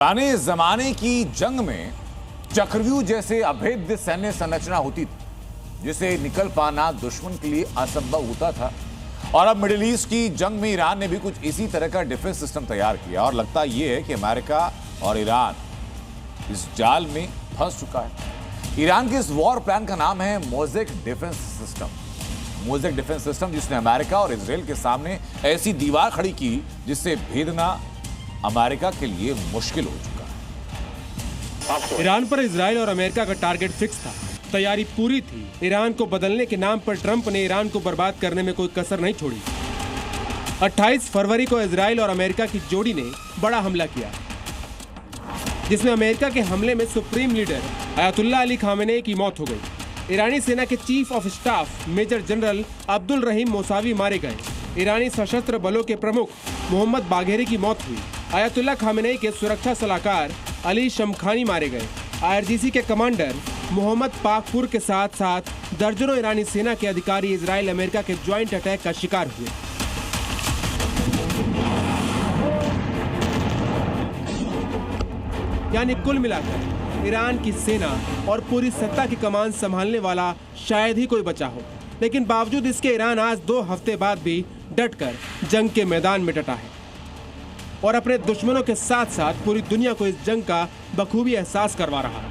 पुराने जमाने की जंग में चक्रव्यूह जैसे अभेद्य सैन्य संरचना होती थी, जिसे निकल पाना दुश्मन के लिए असंभव होता था। और अब मिडिल ईस्ट की जंग में ईरान ने भी कुछ इसी तरह का डिफेंस सिस्टम तैयार किया और लगता यह है कि अमेरिका और ईरान इस जाल में फंस चुका है। ईरान के इस वॉर प्लान का नाम है mosaic defence system. Mosaic defence system जिसने अमेरिका और इजराइल के सामने ऐसी दीवार खड़ी की जिससे भेदना अमेरिका के लिए मुश्किल हो चुका है। ईरान पर इजराइल और अमेरिका का टारगेट फिक्स था, तैयारी पूरी थी। ईरान को बदलने के नाम पर ट्रंप ने ईरान को बर्बाद करने में कोई कसर नहीं छोड़ी। 28 फरवरी को इजराइल और अमेरिका की जोड़ी ने बड़ा हमला किया, जिसमें अमेरिका के हमले में supreme leader Ayatollah Ali Khamenei की मौत हो गई। ईरानी सेना के chief of staff major general Abdul Rahim Mousavi मारे गए। ईरानी सशस्त्र बलों के प्रमुख मोहम्मद बाघेरी की मौत हुई। अयातुल्लाह खामेनेई के सुरक्षा सलाहकार अली शमखानी मारे गए। IRGC के कमांडर मोहम्मद पाकपुर के साथ साथ दर्जनों ईरानी सेना के अधिकारी इजराइल अमेरिका के ज्वाइंट अटैक का शिकार हुए। यानी कुल मिलाकर ईरान की सेना और पूरी सत्ता की कमान संभालने वाला शायद ही कोई बचा हो, लेकिन बावजूद इसके ईरान आज 2 हफ्ते बाद भी डटकर जंग के मैदान में डटा है और अपने दुश्मनों के साथ साथ पूरी दुनिया को इस जंग का बखूबी एहसास करवा रहा है।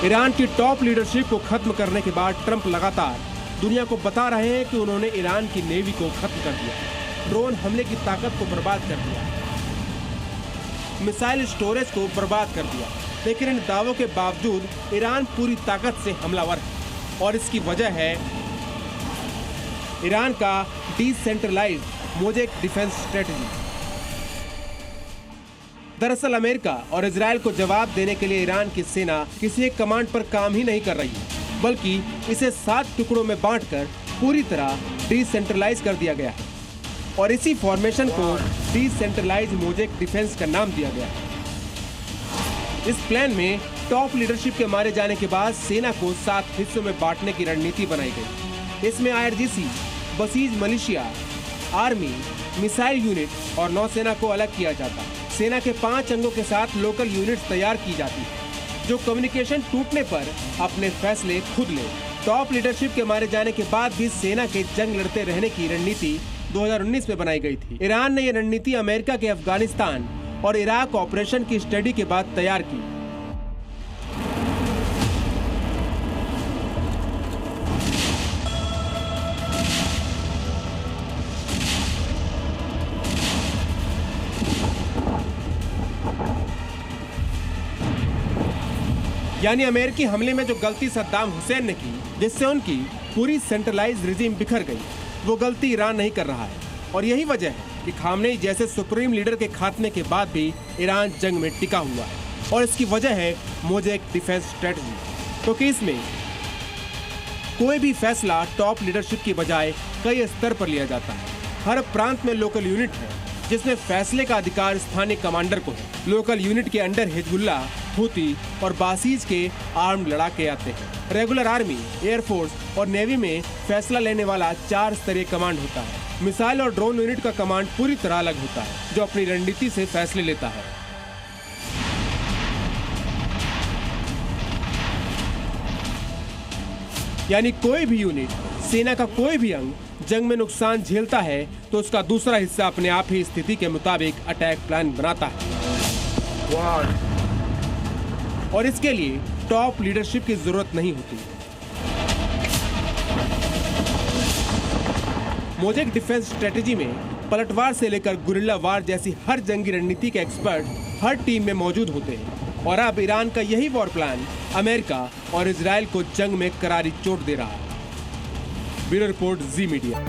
ईरान की टॉप लीडरशिप को खत्म करने के बाद ट्रंप लगातार दुनिया को बता रहे हैं कि उन्होंने ईरान की नेवी को खत्म कर दिया, ड्रोन हमले की ताकत को बर्बाद कर दिया, मिसाइल स्टोरेज को बर्बाद कर दिया। लेकिन इन दावों के बावजूद ईरान पूरी ताकत से हमलावर है और इसकी वजह है ईरान का डिसेंट्रलाइज्ड मोज़ेक डिफेंस स्ट्रेटजी। दरअसल अमेरिका और इजराइल को जवाब देने के लिए ईरान की सेना किसी एक कमांड पर काम ही नहीं कर रही है, बल्कि इसे 7 टुकड़ों में बांटकर पूरी तरह डिसेंट्रलाइज कर दिया गया है और इसी फॉर्मेशन को डिसेंट्रलाइज मोज़ेक डिफेंस का नाम दिया गया है। इस प्लान में टॉप लीडरशिप के मारे जाने के बाद सेना को 7 हिस्सों में बांटने की रणनीति बनाई गई। इसमें IRGC, buses Malaysia, army, missile unit और नौसेना को अलग किया जाता है। सेना के 5 अंगों के साथ लोकल यूनिट्स तैयार की जाती है जो कम्युनिकेशन टूटने पर अपने फैसले खुद ले। टॉप लीडरशिप के मारे जाने के बाद भी सेना के जंग लड़ते रहने की रणनीति 2019 में बनाई गई थी। ईरान ने यह रणनीति अमेरिका के अफगानिस्तान और इराक ऑपरेशन की स्टडी के बाद तैयार की। यानी अमेरिकी हमले में जो गलती सद्दाम हुसैन ने की, जिससे उनकी पूरी सेंट्रलाइज रिजीम बिखर गई, वो गलती ईरान नहीं कर रहा है। और यही वजह है कि खामनेई जैसे सुप्रीम लीडर के खात्मे के बाद भी ईरान जंग में टिका हुआ है और इसकी वजह है मोज़ेक डिफेंस स्ट्रेटजी। क्योंकि इसमें कोई भी फैसला टॉप लीडरशिप की बजाय कई स्तर पर लिया जाता है। हर प्रांत में लोकल यूनिट है जिसमें फैसले का अधिकार स्थानीय कमांडर को है। लोकल यूनिट के अंडर हिजबुल्लाह, हूती और बासीज के आर्म्ड लड़ाके आते हैं। रेगुलर आर्मी, एयरफोर्स और नेवी में फैसला लेने वाला 4 स्तरीय कमांड होता है। मिसाइल और ड्रोन यूनिट का कमांड पूरी तरह अलग होता है, जो अपनी रणनीति से फैसले लेता है। यानी कोई भी यूनिट, सेना का कोई भी अंग जंग में नुकसान झेलता है तो उसका दूसरा हिस्सा अपने आप ही स्थिति के मुताबिक अटैक प्लान बनाता है और इसके लिए टॉप लीडरशिप की जरूरत नहीं होती। मोज़ेक डिफेंस स्ट्रेटजी में पलटवार से लेकर गुरिल्ला वार जैसी हर जंगी रणनीति के एक्सपर्ट हर टीम में मौजूद होते हैं और अब ईरान का यही वॉर प्लान अमेरिका और इजराइल को जंग में करारी चोट दे रहा है। ब्यूरो रिपोर्ट, जी मीडिया।